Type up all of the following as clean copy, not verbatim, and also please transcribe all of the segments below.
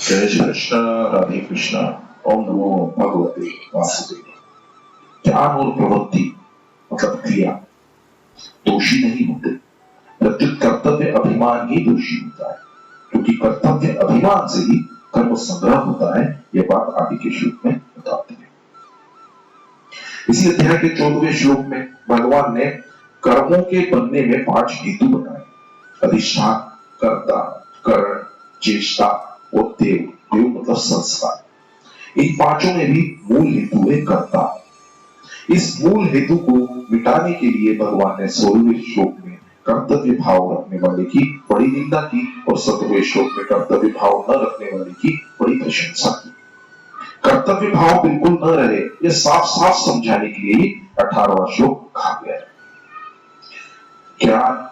जय श्री कृष्ण, राधे कृष्ण। ओम नमो भगवते वासुदेव। ज्ञान और प्रवृत्ति मतलब क्रिया दोषी नहीं होते, प्रत्युत कर्तव्य अभिमान ही दोषी होता है, क्योंकि कर्तव्य अभिमान से ही कर्म संग्रह होता है। यह बात आगे के श्लोक में बताते हैं। इसी अध्याय के 14वें श्लोक में भगवान ने कर्मों के बनने में 5 हेतु बताए: अधिष्ठान, कर्ता, करण, चेष्टा और देव। देव मतलब संस्कार। इन पांचों में भी मूल हेतु है कर्ता। इस मूल हेतु को मिटाने के लिए भगवान ने 16वें श्लोक में कर्तव्य भाव रखने वाले की बड़ी निंदा की और 17वें श्लोक में कर्तव्य भाव न रखने वाले की बड़ी प्रशंसा की। कर्तव्य भाव बिल्कुल न रहे, यह साफ साफ समझाने के लिए ही 18वां श्लोक कहा गया है। ज्ञान,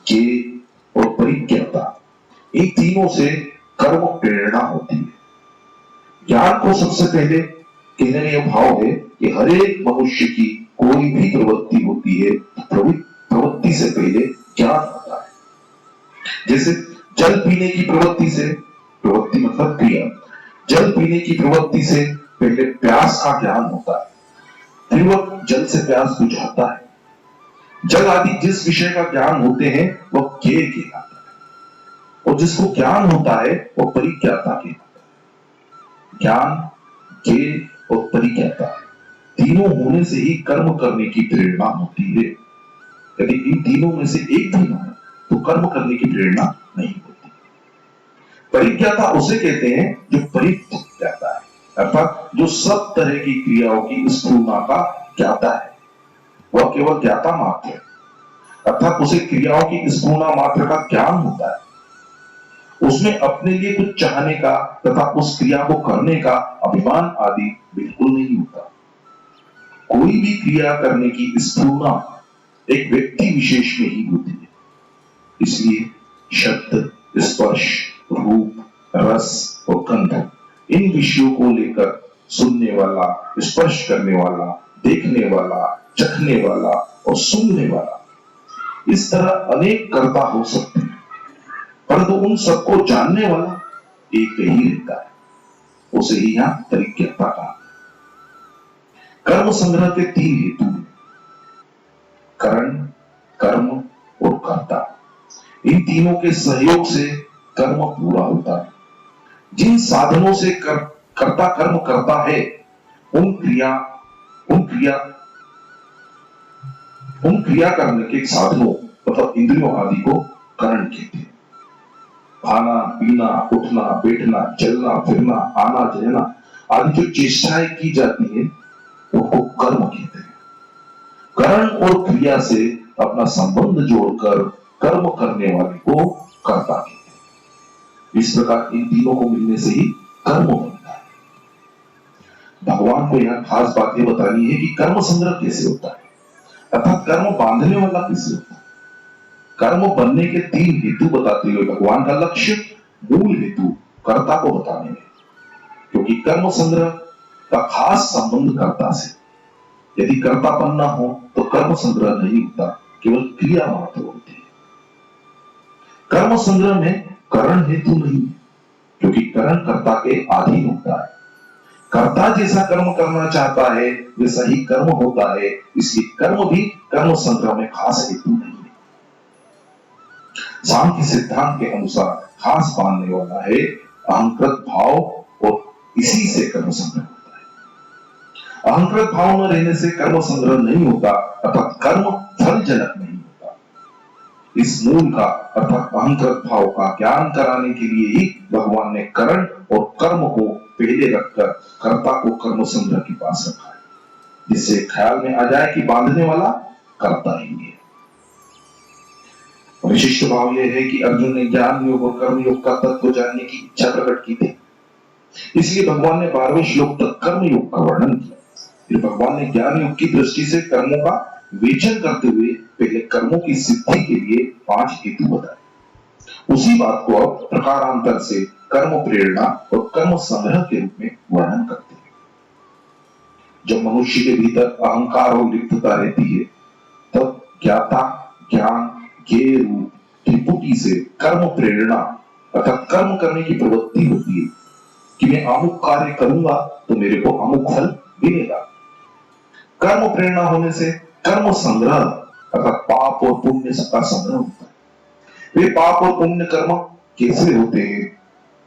ज्ञेय और परिज्ञाता, इन तीनों से कर्म प्रेरणा होती है। ज्ञान को सबसे पहले कहने में यह भाव है कि हर एक मनुष्य की कोई भी प्रवृत्ति होती है, प्रवृत्ति से पहले ज्ञान होता है। जैसे जल पीने की प्रवृत्ति से, प्रवृत्ति मतलब क्रिया, जल पीने की प्रवृत्ति से पहले प्यास का ज्ञान होता है, फिर वह जल से प्यास बुझाता है। जल आदि जिस विषय का ज्ञान होते हैं वह ज्ञेय कहलाता है, और जिसको ज्ञान होता है वह परिज्ञाता कहलाता है। ज्ञान, ज्ञेय और परिज्ञाता तीनों होने से ही कर्म करने की प्रेरणा होती है। यदि इन तीनों में से एक भी ना हो तो कर्म करने की प्रेरणा नहीं होती। परिज्ञाता उसे कहते हैं जो परिज्ञ ज्ञाता है, अर्थात जो सब तरह की क्रियाओं की स्फुरणा का ज्ञाता है। वह केवल ज्ञाता मात्र है, अर्थात उसे क्रियाओं की स्फुरणा मात्र का ज्ञान होता है। उसमें अपने लिए कुछ चाहने का तथा उस क्रिया को करने का अभिमान आदि बिल्कुल नहीं होता। कोई भी क्रिया करने की स्फुरणा एक व्यक्ति विशेष में ही होती है। इसलिए शब्द, स्पर्श, रूप, रस और गंध, इन विषयों को लेकर सुनने वाला, स्पर्श करने वाला, देखने वाला, चखने वाला और सूंघने वाला, इस तरह अनेक कर्ता हो सकते हैं, परंतु उन सबको जानने वाला एक ही रहता है। उसे ही यहां परिज्ञाता कहा। कर्म संग्रह के 3 हेतु हैं: करण, कर्म और कर्ता। इन तीनों के सहयोग से कर्म पूरा होता है। जिन साधनों से कर्ता कर्म करता है उन क्रिया करने के साधनों मतलब इंद्रियों आदि को करण कहते हैं। खाना, पीना, उठना, बैठना, चलना, फिरना, आना, जाना आदि जो चेष्टाएं की जाती है उनको कर्म कहते हैं। करण और क्रिया से अपना संबंध जोड़कर कर्म करने वाले को कर्ता कहते हैं। इस प्रकार इन तीनों को मिलने से ही कर्म बनता है। भगवान को यहां खास बात यह बतानी है कि कर्म संग्रह कैसे होता है, अर्थात कर्म बांधने वाला कैसे होता है। कर्म बनने के 3 हेतु बताते हुए भगवान का लक्ष्य मूल हेतु कर्ता को बताने में, क्योंकि कर्म संग्रह का खास संबंध कर्ता से। यदि कर्तापन न हो तो कर्म संग्रह नहीं होता, केवल क्रिया मात्र होती है। कर्म संग्रह में करण हेतु नहीं है, क्योंकि करण कर्ता के अधीन होता है। कर्ता जैसा कर्म करना चाहता है वैसा ही कर्म होता है, इसलिए कर्म भी कर्म संग्रह में खास हेतु नहीं है। सांख्य सिद्धांत के अनुसार खास बांधने वाला है अहंकृत भाव, और इसी से कर्म संग्रह होता है। अहंकृत भाव न रहने से कर्म संग्रह नहीं होता, अर्थात कर्म फलजनक नहीं होता। इस मूल का अर्थात अहंकृत भाव का ज्ञान कराने के लिए ही भगवान ने करण और कर्म को पहले रखकर कर्ता को कर्म संग्रह के पास रखा है, जिससे ख्याल में आ जाए कि बांधने वाला कर्ता ही है। विशिष्ट भाव यह है कि अर्जुन ने ज्ञान योग और कर्म योग का तत्व जानने की इच्छा प्रकट की थी, इसलिए भगवान ने 12वें श्लोक तक कर्म योग का वर्णन किया। फिर भगवान ने ज्ञान योग की दृष्टि से कर्मों का विवेचन करते हुए पहले कर्मों की सिद्धि के लिए 5 हेतु बताए। उसी बात को अब प्रकारांतर से कर्म प्रेरणा और कर्म संग्रह के रूप में वर्णन करते हैं। जब मनुष्य के भीतर अहंकार और लिप्तता रहती है तब ज्ञाता, ज्ञान, ज्ञेय रूप त्रिपुटी से कर्म प्रेरणा अर्थात कर्म करने की प्रवृत्ति होती है। कि मैं अमुक कार्य करूंगा तो मेरे को अमुक फल मिलेगा। कर्म प्रेरणा होने से कर्म संग्रह अर्थात पाप और पुण्य का संग्रह होता है। वे पाप और पुण्य कर्म कैसे होते हैं,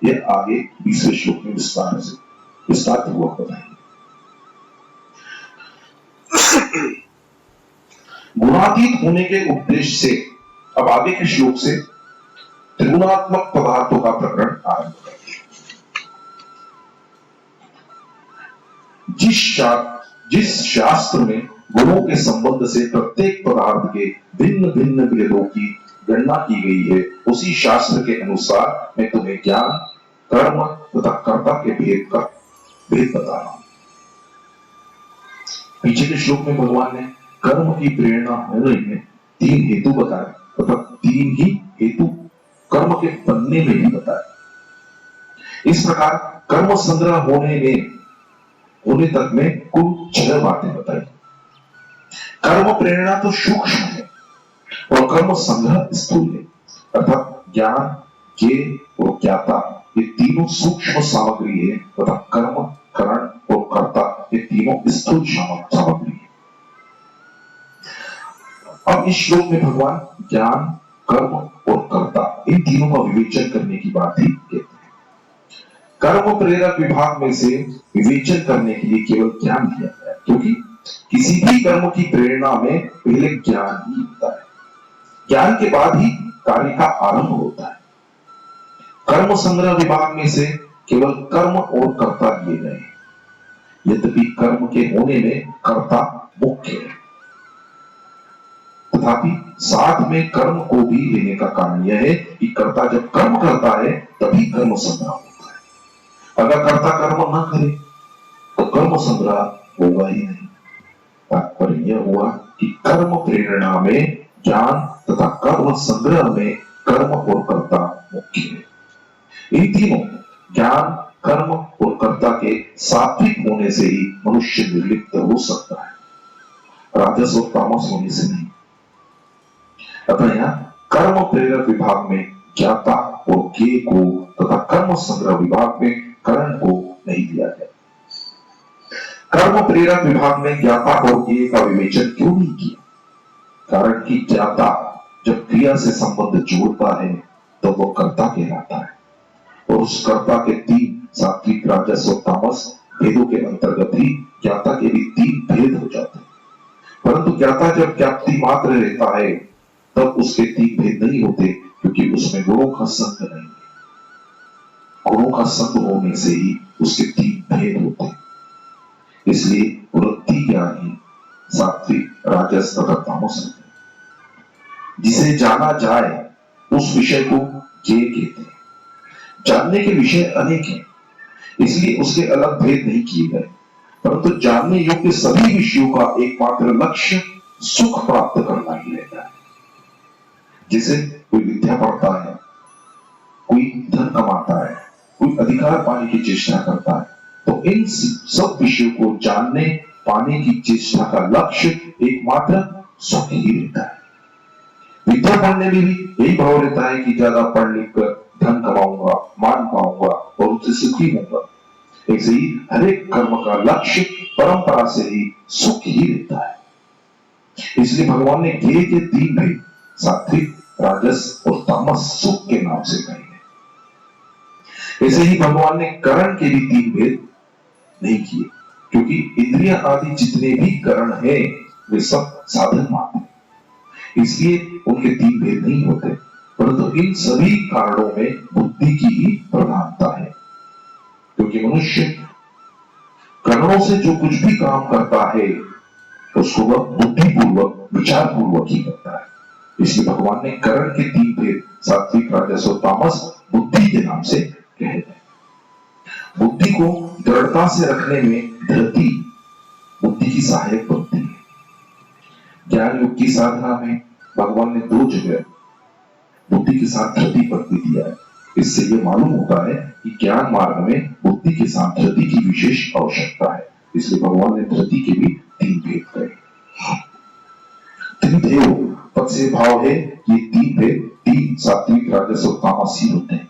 यह आगे 20वें श्लोक में विस्तार पूर्वक बताएंगे। गुणातीत होने के उद्देश्य से अब आगे के श्लोक से त्रिगुणात्मक पदार्थों का प्रकरण आरंभ करेंगे। जिस शास्त्र में गुणों के संबंध से प्रत्येक पदार्थ के भिन्न भिन्न भेदों की गणना की गई है, उसी शास्त्र के अनुसार मैं तुम्हें ज्ञान, कर्म तथा कर्ता के भेद बता रहा हूं। पीछे के श्लोक में भगवान ने कर्म की प्रेरणा होने में 3 हेतु बताए तथा 3 ही हेतु कर्म के बनने में भी बताए। इस प्रकार कर्म संग्रह होने तक में कुल 6 बातें बताई। कर्म प्रेरणा तो सूक्ष्म है और कर्म संग्रह स्थूल है, अर्थात ज्ञान, ज्ञेय और ज्ञाता ये तीनों सूक्ष्म सामग्री है तथा कर्म, करण और कर्ता ये तीनों स्थूल सामग्री है। अब इस श्लोक में भगवान ज्ञान, कर्म और कर्ता इन तीनों का विवेचन करने की बात ही कहते हैं। कर्म प्रेरक विभाग में से विवेचन करने के लिए केवल ज्ञान दिया गया है, क्योंकि किसी भी कर्म की प्रेरणा में पहले ज्ञान ही होता है। ज्ञान के बाद ही कार्य का आरंभ होता है। कर्म संग्रह विभाग में से केवल कर्म और कर्ता दिए गए हैं, यद्यपि कर्म के होने में कर्ता मुख्य है, तथापि साथ में कर्म को भी लेने का कारण यह है कि कर्ता जब कर्म करता है तभी कर्म संग्रह होता है। अगर कर्ता कर्म न करे तो कर्म संग्रह होगा ही नहीं। तात्पर्य यह हुआ कि कर्म प्रेरणा में ज्ञान तथा कर्म संग्रह में कर्म और कर्ता मुख्य है। इन तीनों ज्ञान, कर्म और कर्ता के सात्विक होने से ही मनुष्य निर्लिप्त हो सकता है, राजस और तामस होने से नहीं। अतः यहाँ कर्म प्रेरक विभाग में ज्ञाता और ज्ञेय को तथा कर्म संग्रह विभाग में करण को नहीं दिया गया। कर्म प्रेरक विभाग में ज्ञाता और ज्ञेय का विवेचन क्यों नहीं किया? कारण कि ज्ञाता जब क्रिया से संबंध जोड़ता है तो वह कर्ता कहलाता है, और उस कर्ता के 3 सात्विक, राजस और तामस भेदों के अंतर्गत ही ज्ञाता के भी 3 भेद हो जाते हैं। परंतु ज्ञाता जब ज्ञाप्ति मात्र रहता है तब उसके 3 भेद नहीं होते, क्योंकि उसमें गुणों का संग नहीं है। गुणों का संग होने से ही उसके 3 भेद होते हैं। इसलिए वृत्ति ज्ञान ही सात्विक, राजस तथा तामस होते हैं। जिसे जाना जाए उस विषय को ज्ञेय कहते हैं। जानने के विषय अनेक हैं, इसलिए उसके अलग भेद नहीं किए गए, परंतु जानने योग्य सभी विषयों का एकमात्र लक्ष्य सुख प्राप्त करना ही रहता है। जैसे कोई विद्या पढ़ता है, कोई धन कमाता है, कोई अधिकार पाने की चेष्टा करता है, तो इन सब विषयों को जानने पाने की चेष्टा का लक्ष्य एकमात्र सुख ही रहता है। विद्या पढ़ने में भी यही भाव रहता है कि ज्यादा पढ़ लिख कर धन कमाऊंगा, मान पाऊंगा और उससे सुखी होगा। ऐसे ही हर एक कर्म का लक्ष्य परंपरा से ही सुख ही रहता है। इसलिए भगवान ने ज्ञेय के 3 भेद सात्विक, राजस और तामस सुख के नाम से कहे हैं। ऐसे ही भगवान ने करण के भी 3 भेद नहीं किए, क्योंकि इंद्रियां आदि जितने भी करण हैं वे सब साधन मात्र हैं। इसलिए उनके 3 भेद नहीं होते, परंतु इन सभी कारणों में बुद्धि की ही प्रधानता है, क्योंकि मनुष्य करणों से जो कुछ भी काम करता है उसको वह बुद्धिपूर्वक, विचार पूर्वक ही करता है। इसलिए भगवान ने करण के 3 भेद सात्विक, राजस और तामस बुद्धि के नाम से कहे गए। बुद्धि को दृढ़ता से रखने में धृति बुद्धि की सहायक बनती है। ज्ञान युग की साधना में भगवान ने 2 जगह बुद्धि के साथ धृति पद भी दिया है। इससे यह मालूम होता है कि ज्ञान मार्ग में बुद्धि के साथ धृति की विशेष आवश्यकता है। इसलिए भगवान ने धृति के भी 3 भेद कहे। त्रिदेव पद से भाव है कि 3 भेद 3 सात्विक, राजस और तामस ही होते हैं।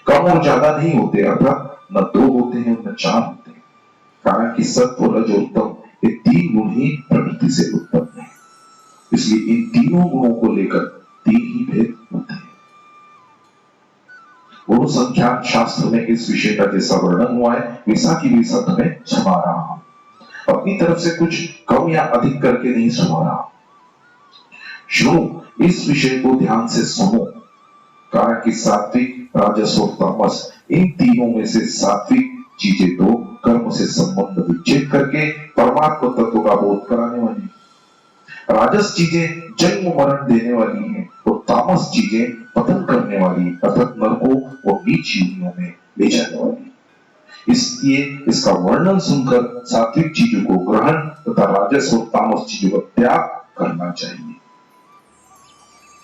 कम और ज्यादा नहीं होते, अर्थात न दो होते हैं न चार होते हैं, कारण कि सत्व रज और तम ये तीन गुण ही प्रकृति से उत्पन्न है। इसलिए इन तीनों गुणों को लेकर तीन ही भेद होते हैं। गुण संख्या शास्त्र में इस विषय का जैसा वर्णन हुआ है वैसा की वैसा तुम्हें सुना रहा हूं, अपनी तरफ से कुछ कम या अधिक करके नहीं सुना रहा। सुनो, इस विषय को ध्यान से सुनो, कारण कि सात्विक, राजस और तामस इन तीनों में से सात्विक चीजें तो कर्म से संबंध विच्छेद करके परमात्मा तत्व का बोध कराने वाली, राजस चीजें जन्म मरण देने वाली हैं और तामस चीजें पतन करने वाली अर्थात नरकों और नीच योनियों में ले जाने वाली। इसलिए इसका वर्णन सुनकर सात्विक चीजों को ग्रहण तथा राजस और तामस चीजों का त्याग करना चाहिए।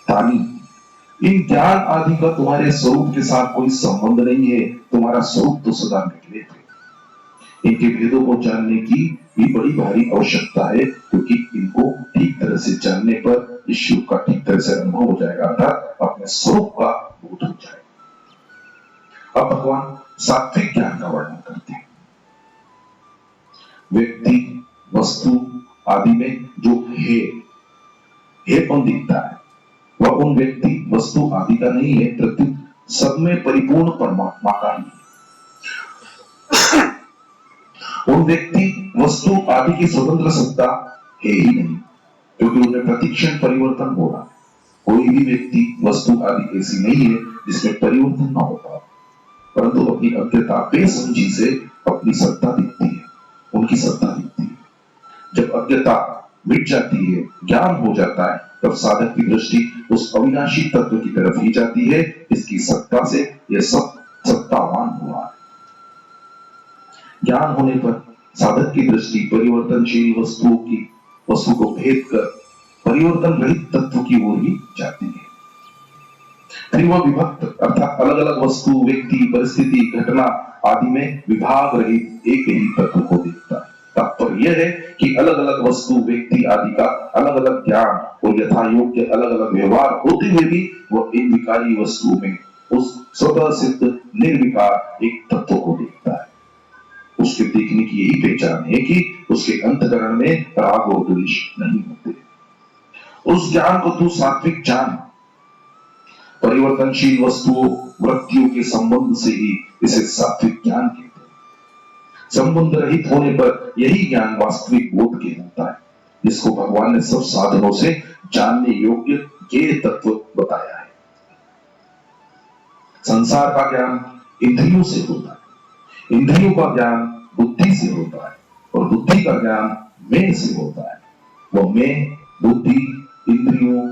तानी, इन ज्ञान आदि का तुम्हारे स्वरूप के साथ कोई संबंध नहीं है, तुम्हारा स्वरूप तो सदा निकले थे। इनके भेदों को जानने की भी बड़ी भारी आवश्यकता है, क्योंकि इनको ठीक तरह से जानने पर ईश्वर का ठीक तरह से अनुभव हो जाएगा, अर्थात अपने स्वरूप का बोध हो जाएगा। अब भगवान सात्विक ज्ञान का वर्णन करते हैं। व्यक्ति, वस्तु आदि में जो हेपन दिखता है वह उन व्यक्ति, वस्तु आदि का नहीं है, प्रत्युत सब में परिपूर्ण परमात्मा का ही है। उन व्यक्ति, वस्तु आदि की स्वतंत्र सत्ता है ही नहीं, क्योंकि उनमें प्रतिक्षण परिवर्तन हो रहा है। कोई भी व्यक्ति, वस्तु आदि ऐसी नहीं है जिसमें परिवर्तन ना होता, परंतु अपनी अज्ञता बेसमझी से अपनी सत्ता दिखती है, उनकी सत्ता दिखती है। जब अज्ञता मिट जाती है, ज्ञान हो जाता है, तब साधक की दृष्टि उस अविनाशी तत्व की तरफ ही जाती है। इसकी सत्ता से यह सब सत्तावान हुआ है। ज्ञान होने पर साधक की दृष्टि परिवर्तनशील वस्तु को भेद कर परिवर्तन रहित तत्व की ओर ही जाती है। फिर वह विभक्त अर्थात अलग अलग वस्तु, व्यक्ति, परिस्थिति, घटना आदि में विभाग रहित एक ही तत्व को देखता है। तात्पर्य यह है कि अलग अलग वस्तु, व्यक्ति आदि का अलग अलग ज्ञान और यथा योग्य अलग अलग व्यवहार होते हुए भी वह इन विकारी वस्तुओं में उस स्वतः सिद्ध निर्विकार एक तत्व को देखता है। उसके देखने की यही पहचान है कि उसके अंतःकरण में राग और द्वेष नहीं होते। उस ज्ञान को तू सात्विक जान। परिवर्तनशील वस्तुओं, वृत्तियों के संबंध से ही इसे सात्विक ज्ञान कहते हैं। संबंध रहित होने पर यही ज्ञान वास्तविक बोध कहलाता है, जिसको भगवान ने सब साधनों से जानने योग्य ज्ञेय तत्व बताया है। संसार का ज्ञान इंद्रियों से होता है, इंद्रियों का ज्ञान बुद्धि से होता है और बुद्धि का ज्ञान मैं से होता है। वह मैं, बुद्धि, इंद्रियों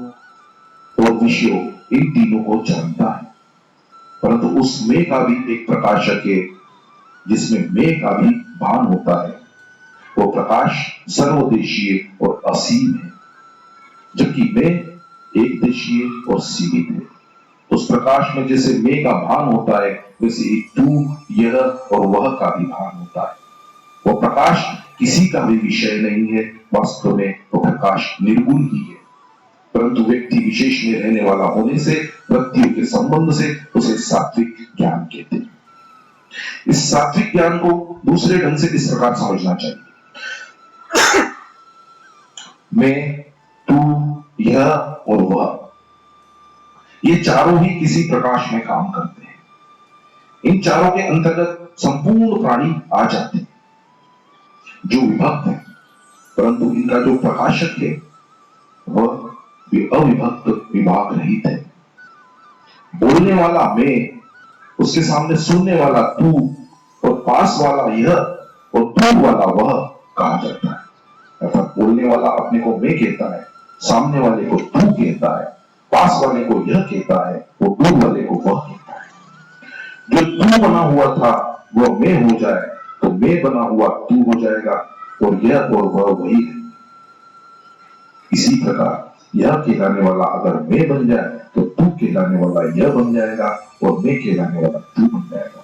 और विषयों इन तीनों को जानता है, परंतु उस मैं का भी एक प्रकाशक है जिसमें मैं का भी भान होता है। वो प्रकाश सर्वदेशीय और असीम है, जबकि मैं एक देशीय और सीमित है। उस प्रकाश में जैसे मैं का भान होता है, वैसे ही तू, यह और वह का भी भान होता है। वो प्रकाश किसी का भी विषय नहीं है, वास्तव में वो प्रकाश निर्गुण ही है, परंतु व्यक्ति विशेष में रहने वाला होने से, वृत्तियों के संबंध से उसे सात्विक ज्ञान कहते हैं। इस सात्विक ज्ञान को दूसरे ढंग से इस प्रकार समझना चाहिए। मैं, तू, यह और वह, ये चारों ही किसी प्रकाश में काम करते हैं। इन चारों के अंतर्गत संपूर्ण प्राणी आ जाते हैं, जो विभक्त है, परंतु इनका जो प्रकाशक है वह अविभक्त, विभाग रहित है। बोलने वाला मैं, उसके सामने सुनने वाला तू और पास वाला यह और दूर वाला वह कहा जाता है। अर्थात बोलने वाला अपने को मैं कहता है, सामने वाले को तू कहता है, पास वाले को यह कहता है, वो दूर वाले को वह कहता है। जो तू बना हुआ था वह मैं हो जाए तो मैं बना हुआ तू हो जाएगा, और यह और वह वही है। इसी प्रकार यह कहलाने वाला अगर मैं बन जाए तो तू कहलाने वाला यह बन जाएगा, और मैं कहलाने वाला तू बन जाएगा।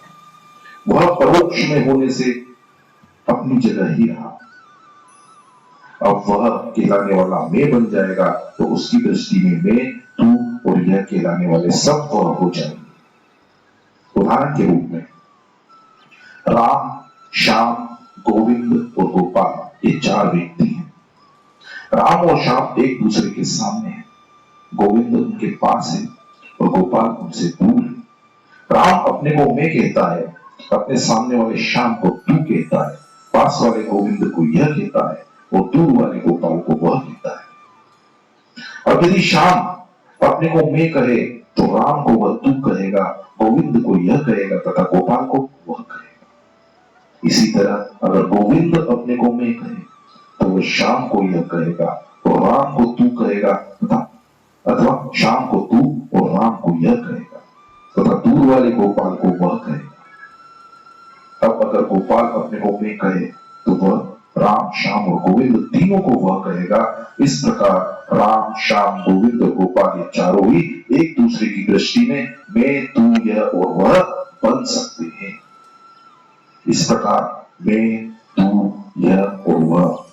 वह परोक्ष में होने से अपनी जगह ही रहा, अब वह कहलाने वाला मैं बन जाएगा तो उसकी दृष्टि में मैं, तू और यह कहलाने वाले सब वह हो जाएंगे। उदाहरण के रूप में राम, श्याम, गोविंद और गोपाल, ये 4 व्यक्ति हैं। राम और श्याम एक दूसरे के सामने हैं, गोविंद उनके पास है और गोपाल उनसे दूर है। राम अपने को मैं कहता है, अपने सामने वाले श्याम को तू कहता है, पास वाले गोविंद को यह कहता है और दूर वाले गोपाल को वह कहता है। और यदि श्याम अपने को मैं कहे तो राम को वह तू कहेगा, गोविंद को यह कहेगा तथा गोपाल को वह कहेगा। इसी तरह अगर गोविंद अपने को मैं कहे तो वह श्याम को यह कहेगा और राम को तू कहेगा अथवा श्याम को तू और राम को यह कहेगा तथा दूर वाले गोपाल को वह कहेगा। अब अगर गोपाल अपने को मैं कहे तो वह राम, श्याम और गोविंद तीनों को वह कहेगा। इस प्रकार राम, श्याम, गोविंद और गोपाल, ये चारों ही एक दूसरे की दृष्टि में मैं, तू, यह और वह बन सकते हैं। इस प्रकार मैं, तू, यह और वह,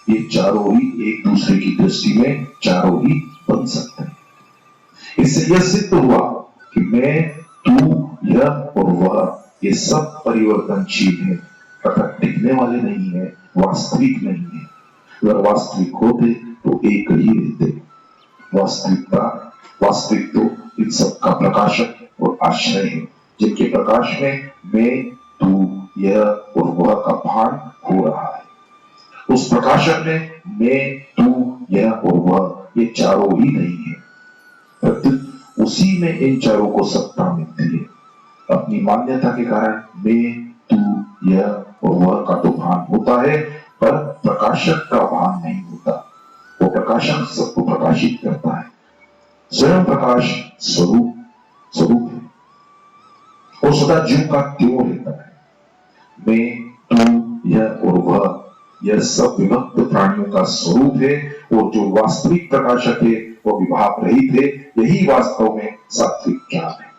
ये चारों ही एक दूसरे की दृष्टि में चारों ही बन सकते हैं। इससे यह सिद्ध हुआ कि मैं, तू, यह और वह, ये सब परिवर्तनशील है तथा टिकने वाले नहीं है, वास्तविक नहीं है। अगर वास्तविक होते तो एक ही रहते। वास्तविक तो इन सब का प्रकाशक और आश्रय है, जिनके प्रकाश में मैं, तू, यह और वह का भान हो रहा है। उस प्रकाशक में मैं, तू, यह और वह, ये चारों ही नहीं है, प्रत्युत उसी में इन चारों को सत्ता मिलती है। अपनी मान्यता के कारण मैं, तू, यह और वह का तो भान होता है, पर प्रकाशक का भान नहीं होता। वो प्रकाशक सबको प्रकाशित करता है। स्वयं प्रकाश स्वरूप है और सदा ज्यों का त्यों रहता है। मैं, तू, यह और वह, यह सब विभक्त प्राणियों का स्वरूप है और जो वास्तविक प्रकाशक है वो विभाग रहित है। यही वास्तव में सात्विक ज्ञान है।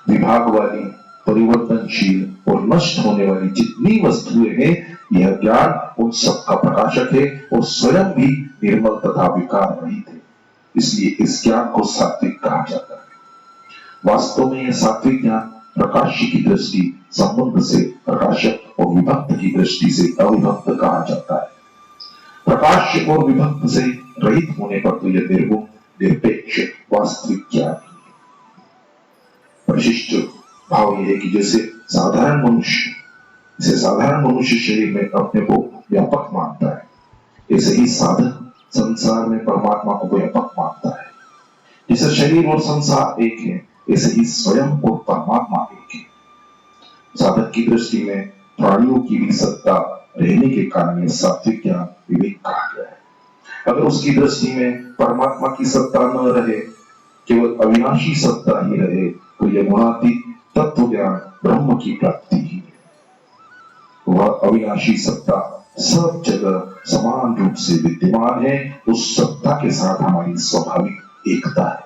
विभाग वाली, परिवर्तनशील और नष्ट होने वाली जितनी वस्तुएं हैं, यह ज्ञान उन सब का प्रकाशक है और स्वयं भी निर्मल तथा विकार रहित है। इसलिए इस ज्ञान को सात्विक कहा जाता है। वास्तव में यह सात्विक ज्ञान प्रकाश की दृष्टि संबंध से प्रकाशक और विभक्त की दृष्टि से अविभक्त कहा जाता है। प्रकाश और विभक्त से रहित होने पर तो यह निर्गुण, निरपेक्ष, वास्तविक ज्ञान है। विशिष्ट भाव यह है कि जैसे साधारण मनुष्य शरीर में अपने को व्यापक मानता है, ऐसे ही साधक संसार में परमात्मा को व्यापक मानता है। जैसे शरीर और संसार एक है, ऐसे ही स्वयं और परमात्मा एक है। साधक की दृष्टि में प्राणियों की भी सत्ता रहने के कारण यह सात्विक ज्ञान विवेक कहा गया है। अगर उसकी दृष्टि में परमात्मा की सत्ता न रहे, केवल अविनाशी सत्ता ही रहे, तो यह गुणातीत तत्व ज्ञान ब्रह्म की प्राप्ति ही है। वह अविनाशी सत्ता सब जगह समान रूप से विद्यमान है। उस सत्ता के साथ हमारी स्वाभाविक एकता है।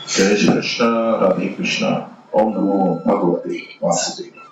जय श्री कृष्ण, राधे कृष्ण। ओम नमो भगवते वासुदेवाय।